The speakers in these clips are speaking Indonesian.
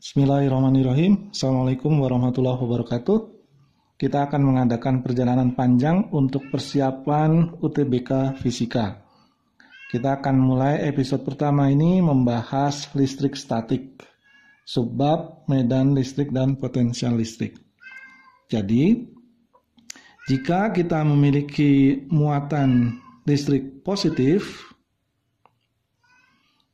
Bismillahirrahmanirrahim. Assalamualaikum warahmatullahi wabarakatuh. Kita akan mengadakan perjalanan panjang untuk persiapan UTBK Fisika. Kita akan mulai episode pertama ini membahas listrik statik, subbab medan listrik dan potensial listrik. Jadi, jika kita memiliki muatan listrik positif,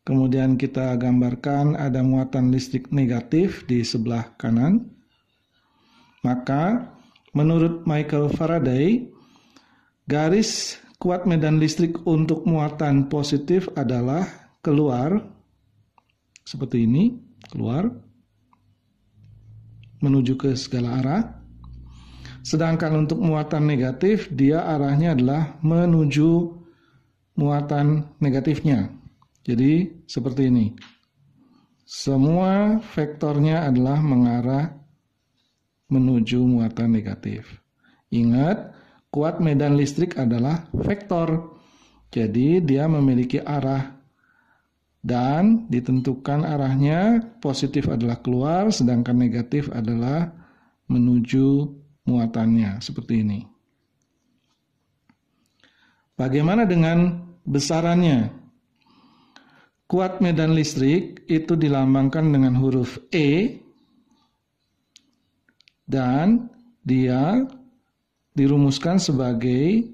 kemudian kita gambarkan ada muatan listrik negatif di sebelah kanan, maka menurut Michael Faraday, garis kuat medan listrik untuk muatan positif adalah keluar, seperti ini, keluar, menuju ke segala arah. Sedangkan untuk muatan negatif, dia arahnya adalah menuju muatan negatifnya. Jadi seperti ini. Semua vektornya adalah mengarah menuju muatan negatif. Ingat, kuat medan listrik adalah vektor. Jadi dia memiliki arah dan ditentukan arahnya, positif adalah keluar, sedangkan negatif adalah menuju muatannya, seperti ini. Bagaimana dengan besarannya? Kuat medan listrik itu dilambangkan dengan huruf E dan dia dirumuskan sebagai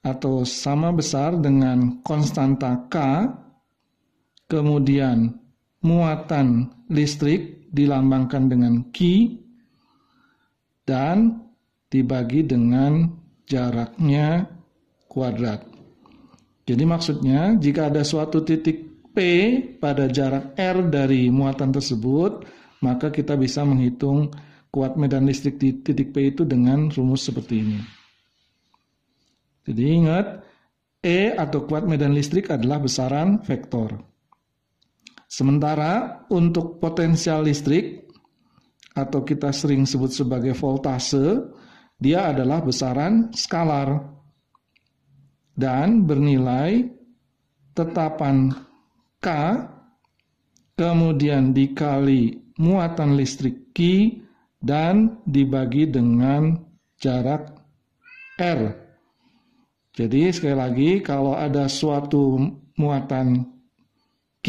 atau sama besar dengan konstanta K, kemudian muatan listrik dilambangkan dengan Q dan dibagi dengan jaraknya kuadrat. Jadi maksudnya jika ada suatu titik P pada jarak R dari muatan tersebut, maka kita bisa menghitung kuat medan listrik di titik P itu dengan rumus seperti ini. Jadi ingat, E atau kuat medan listrik adalah besaran vektor. Sementara untuk potensial listrik, atau kita sering sebut sebagai voltase, dia adalah besaran skalar dan bernilai tetapan K kemudian dikali muatan listrik Q dan dibagi dengan jarak R. Jadi sekali lagi, kalau ada suatu muatan Q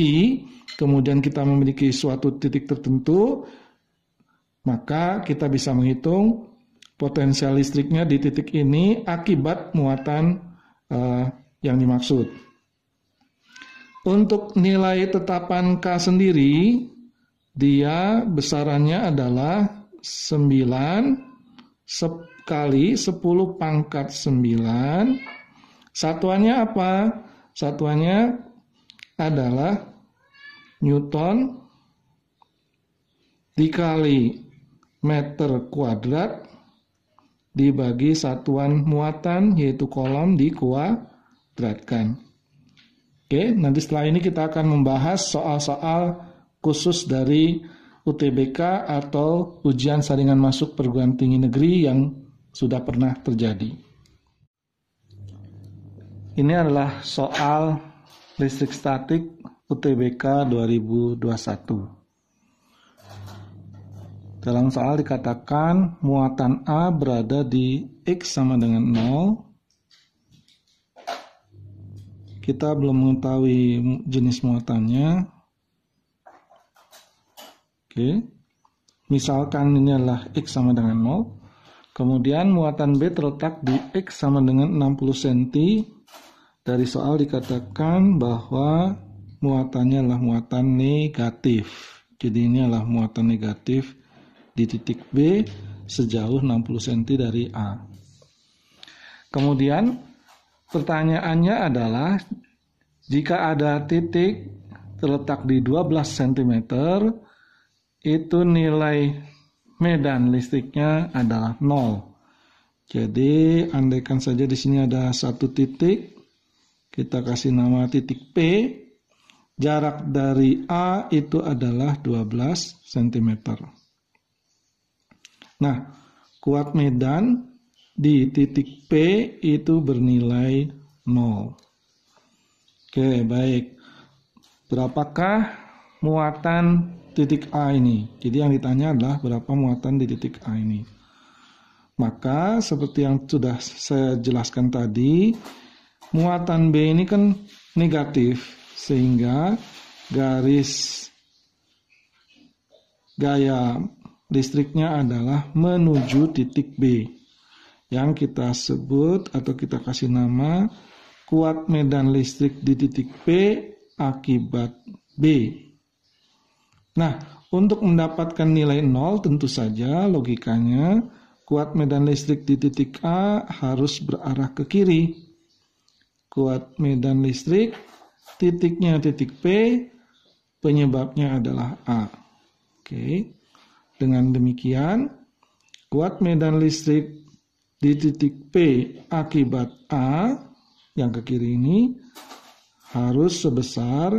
kemudian kita memiliki suatu titik tertentu, maka kita bisa menghitung potensial listriknya di titik ini akibat muatan yang dimaksud. Untuk nilai tetapan K sendiri, dia besarannya adalah 9 kali 10 pangkat 9. Satuannya apa? Satuannya adalah Newton dikali meter kuadrat dibagi satuan muatan, yaitu kolom dikuadratkan. Oke, nanti setelah ini kita akan membahas soal-soal khusus dari UTBK atau ujian saringan masuk perguruan tinggi negeri yang sudah pernah terjadi. Ini adalah soal listrik statik UTBK 2021. Dalam soal dikatakan muatan A berada di X sama dengan 0. Kita belum mengetahui jenis muatannya. Oke. Misalkan ini adalah X sama dengan 0. Kemudian muatan B terletak di X sama dengan 60 cm. Dari soal dikatakan bahwa muatannya adalah muatan negatif. Jadi ini adalah muatan negatif di titik B sejauh 60 cm dari A. Kemudian pertanyaannya adalah jika ada titik terletak di 12 cm, itu nilai medan listriknya adalah 0. Jadi andaikan saja di sini ada satu titik, kita kasih nama titik P, jarak dari A itu adalah 12 cm. Nah, kuat medan di titik P itu bernilai 0. Oke, baik. Berapakah muatan titik A ini. Jadi yang ditanya adalah berapa muatan di titik A ini. Maka seperti yang sudah saya jelaskan tadi, muatan B ini kan negatif, sehingga garis gaya listriknya adalah menuju titik B, yang kita sebut atau kita kasih nama kuat medan listrik di titik P akibat B. Nah, untuk mendapatkan nilai 0 tentu saja logikanya kuat medan listrik di titik A harus berarah ke kiri. Kuat medan listrik titiknya titik P, penyebabnya adalah A. Oke. Dengan demikian, kuat medan listrik di titik P akibat A yang ke kiri ini harus sebesar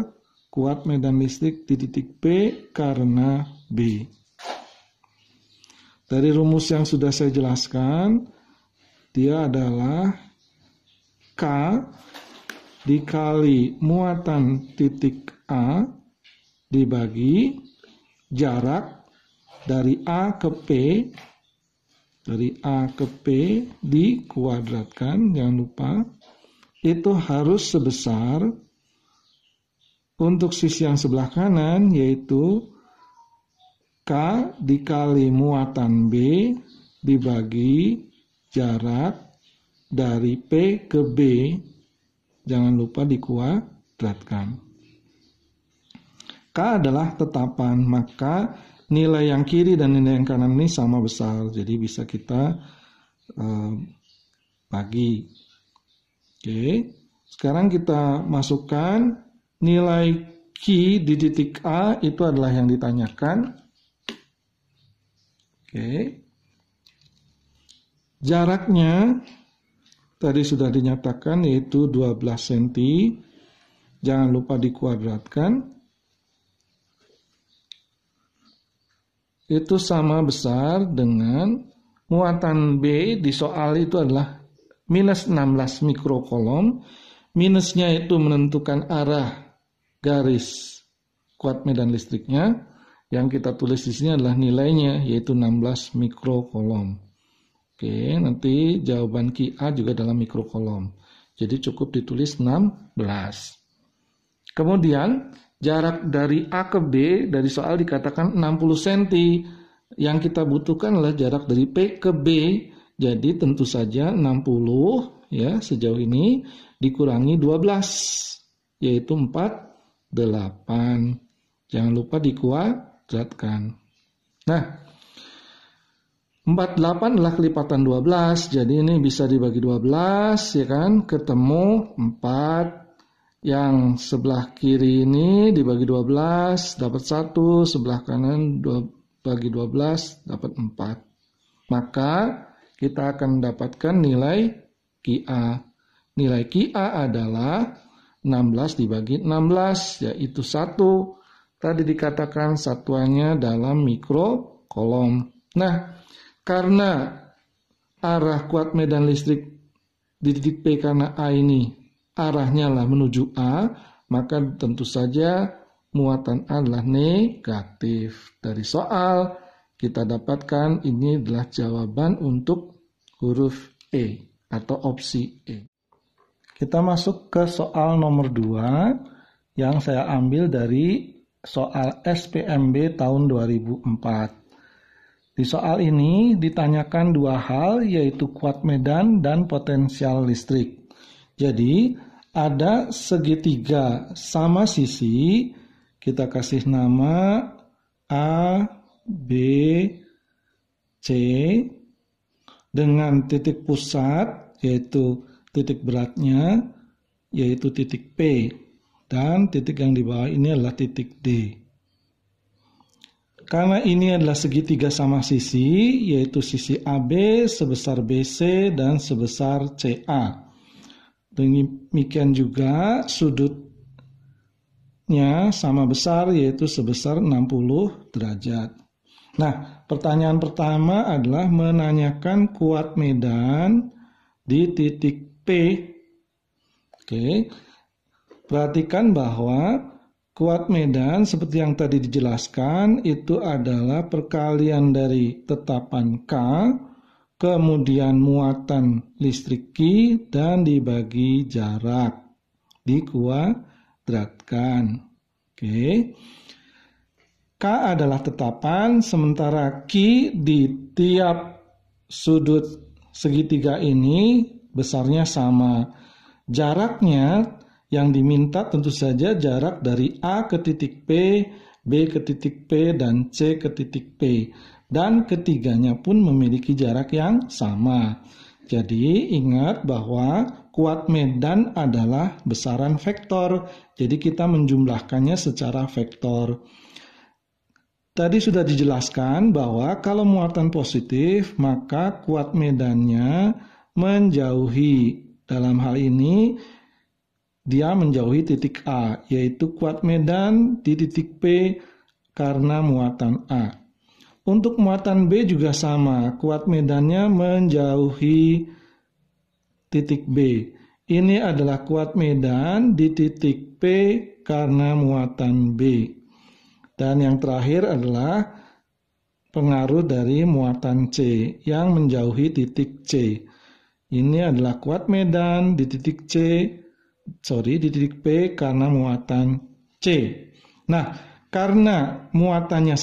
kuat medan listrik di titik P karena B. Dari rumus yang sudah saya jelaskan, dia adalah K dikali muatan titik A dibagi jarak dari A ke P, dikuadratkan, jangan lupa, itu harus sebesar untuk sisi yang sebelah kanan, yaitu K dikali muatan B dibagi jarak dari P ke B, jangan lupa dikuadratkan. K adalah tetapan, maka nilai yang kiri dan nilai yang kanan ini sama besar, jadi bisa kita bagi. Oke, sekarang kita masukkan nilai Q di titik A, itu adalah yang ditanyakan. Oke, jaraknya tadi sudah dinyatakan yaitu 12 cm, jangan lupa dikuadratkan. Itu sama besar dengan muatan B di soal itu adalah minus 16 mikrokolom. Minusnya itu menentukan arah garis kuat medan listriknya. Yang kita tulis di sini adalah nilainya, yaitu 16 mikrokolom. Oke, nanti jawaban QA juga dalam mikrokolom. Jadi cukup ditulis 16. Kemudian jarak dari A ke B dari soal dikatakan 60 cm. Yang kita butuhkan adalah jarak dari P ke B. Jadi tentu saja 60 ya sejauh ini dikurangi 12 yaitu 48. Jangan lupa dikuadratkan. Nah, 48 adalah kelipatan 12. Jadi ini bisa dibagi 12 ya kan? Ketemu 4. Yang sebelah kiri ini dibagi 12 dapat 1, sebelah kanan bagi 12 dapat 4. Maka kita akan mendapatkan nilai QA. Nilai QA adalah 16 dibagi 16, yaitu 1. Tadi dikatakan satuannya dalam mikrokolom. Nah, karena arah kuat medan listrik di titik P karena A ini arahnya lah menuju A, maka tentu saja muatan A adalah negatif. Dari soal kita dapatkan ini adalah jawaban untuk huruf E atau opsi E. Kita masuk ke soal nomor 2 yang saya ambil dari soal SPMB tahun 2004. Di soal ini ditanyakan dua hal, yaitu kuat medan dan potensial listrik. Jadi ada segitiga sama sisi, kita kasih nama A, B, C dengan titik pusat yaitu titik beratnya yaitu titik P dan titik yang di bawah ini adalah titik D. Karena ini adalah segitiga sama sisi, yaitu sisi AB sebesar BC dan sebesar CA. Demikian juga sudutnya sama besar, yaitu sebesar 60 derajat. Nah, pertanyaan pertama adalah menanyakan kuat medan di titik P. Oke, perhatikan bahwa Kuat medan seperti yang tadi dijelaskan itu adalah perkalian dari tetapan K, kemudian muatan listrik Q, dan dibagi jarak, dikuadratkan. Oke. K adalah tetapan, sementara Q di tiap sudut segitiga ini besarnya sama. Jaraknya yang diminta tentu saja jarak dari A ke titik P, B ke titik P, dan C ke titik P. Dan ketiganya pun memiliki jarak yang sama. Jadi ingat bahwa kuat medan adalah besaran vektor. Jadi kita menjumlahkannya secara vektor. Tadi sudah dijelaskan bahwa kalau muatan positif, maka kuat medannya menjauhi. Dalam hal ini, dia menjauhi titik A, yaitu kuat medan di titik P karena muatan A. Untuk muatan B juga sama, kuat medannya menjauhi titik B. Ini adalah kuat medan di titik P karena muatan B. Dan yang terakhir adalah pengaruh dari muatan C yang menjauhi titik C. Ini adalah kuat medan di titik di titik P karena muatan C. Nah, karena muatannya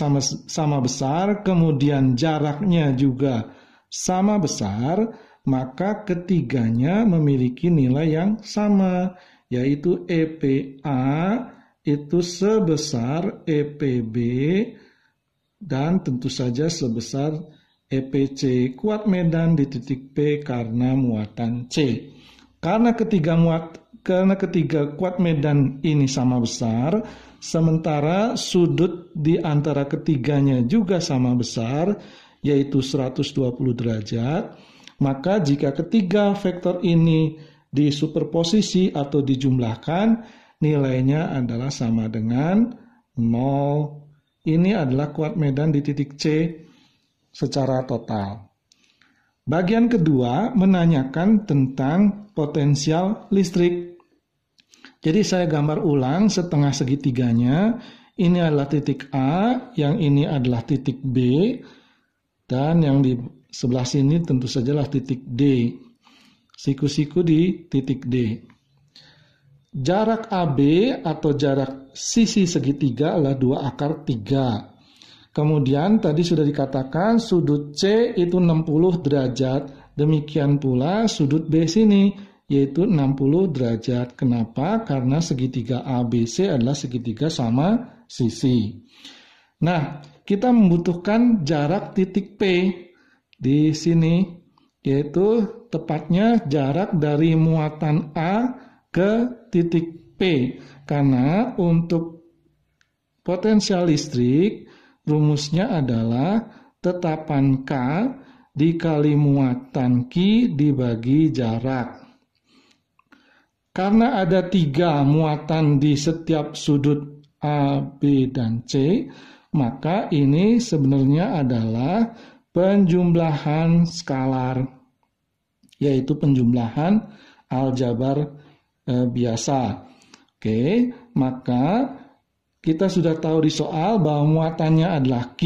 sama besar, kemudian jaraknya juga sama besar, maka ketiganya memiliki nilai yang sama, yaitu EPA itu sebesar EPB dan tentu saja sebesar EPC, kuat medan di titik P karena muatan C. Karena ketiga kuat medan ini sama besar, sementara sudut di antara ketiganya juga sama besar, yaitu 120 derajat, maka jika ketiga vektor ini disuperposisi atau dijumlahkan, nilainya adalah sama dengan 0. Ini adalah kuat medan di titik C secara total. Bagian kedua menanyakan tentang potensial listrik. Jadi saya gambar ulang setengah segitiganya. Ini adalah titik A, yang ini adalah titik B, dan yang di sebelah sini tentu sajalah titik D. Siku-siku di titik D. Jarak AB atau jarak sisi segitiga adalah 2/3. Kemudian tadi sudah dikatakan sudut C itu 60 derajat. Demikian pula sudut B sini yaitu 60 derajat. Kenapa? Karena segitiga ABC adalah segitiga sama sisi. Nah, kita membutuhkan jarak titik P di sini, yaitu tepatnya jarak dari muatan A ke titik P. Karena untuk potensial listrik, rumusnya adalah tetapan K dikali muatan Q dibagi jarak. Karena ada 3 muatan di setiap sudut A, B, dan C, maka ini sebenarnya adalah penjumlahan skalar, yaitu penjumlahan aljabar biasa. Oke, maka kita sudah tahu di soal bahwa muatannya adalah Q,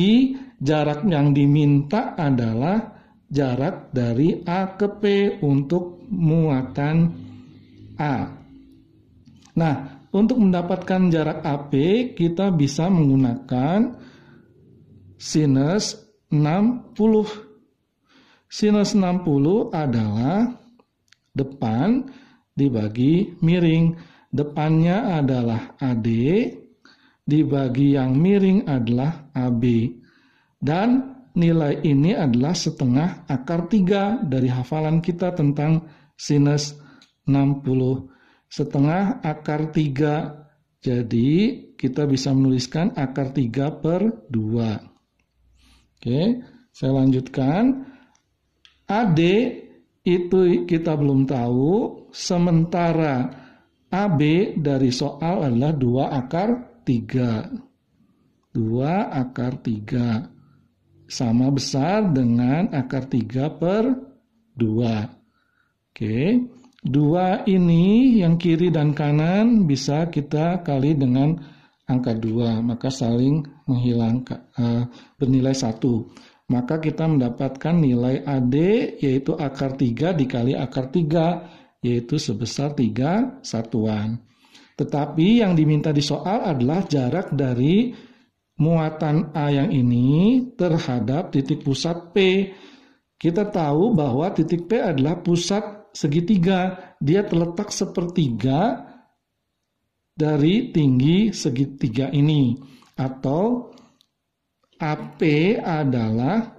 jarak yang diminta adalah jarak dari A ke P untuk muatan A. Nah, untuk mendapatkan jarak AP, kita bisa menggunakan sinus 60. Sinus 60 adalah depan dibagi miring. Depannya adalah AD, dibagi yang miring adalah AB. Dan nilai ini adalah setengah akar 3 dari hafalan kita tentang sinus 60. Setengah akar 3. Jadi kita bisa menuliskan akar 3/2. Oke, saya lanjutkan. AD itu kita belum tahu, sementara AB dari soal adalah 2/3. 2/3 sama besar dengan akar 3/2. Oke, 2 ini yang kiri dan kanan bisa kita kali dengan angka 2, maka saling menghilangkan, bernilai 1. Maka kita mendapatkan nilai AD yaitu akar 3 dikali akar 3, yaitu sebesar 3 satuan. Tetapi yang diminta di soal adalah jarak dari muatan A yang ini terhadap titik pusat P. Kita tahu bahwa titik P adalah pusat segitiga. Dia terletak sepertiga dari tinggi segitiga ini. Atau AP adalah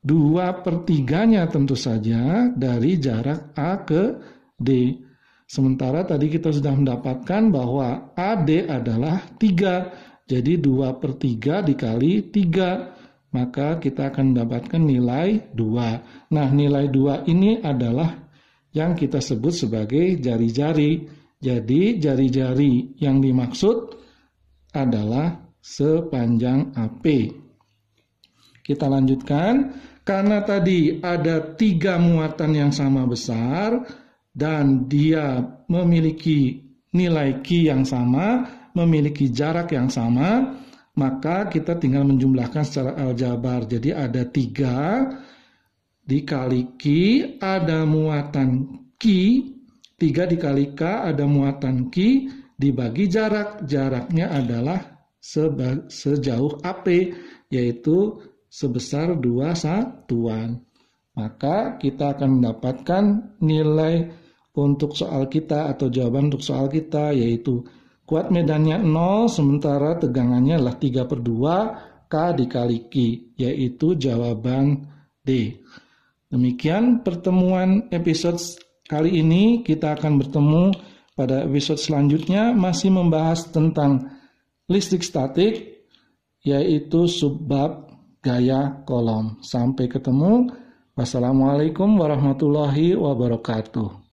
2/3-nya tentu saja dari jarak A ke D. Sementara tadi kita sudah mendapatkan bahwa AD adalah 3. Jadi 2/3 dikali 3. Maka kita akan mendapatkan nilai 2. Nah, nilai 2 ini adalah yang kita sebut sebagai jari-jari. Jadi jari-jari yang dimaksud adalah sepanjang AP. Kita lanjutkan. Karena tadi ada 3 muatan yang sama besar dan dia memiliki nilai Q yang sama, memiliki jarak yang sama, maka kita tinggal menjumlahkan secara aljabar. Jadi ada 3 dikali Q, ada muatan Q, 3 dikali K, ada muatan Q, dibagi jarak. Jaraknya adalah sejauh AP, yaitu sebesar 2 satuan. Maka kita akan mendapatkan nilai untuk soal kita atau jawaban untuk soal kita, yaitu kuat medannya 0, sementara tegangannya adalah 3/2 K dikali Q, yaitu jawaban D. Demikian pertemuan episode kali ini. Kita akan bertemu pada episode selanjutnya, masih membahas tentang listrik statik, yaitu subbab gaya kolom. Sampai ketemu. Wassalamualaikum warahmatullahi wabarakatuh.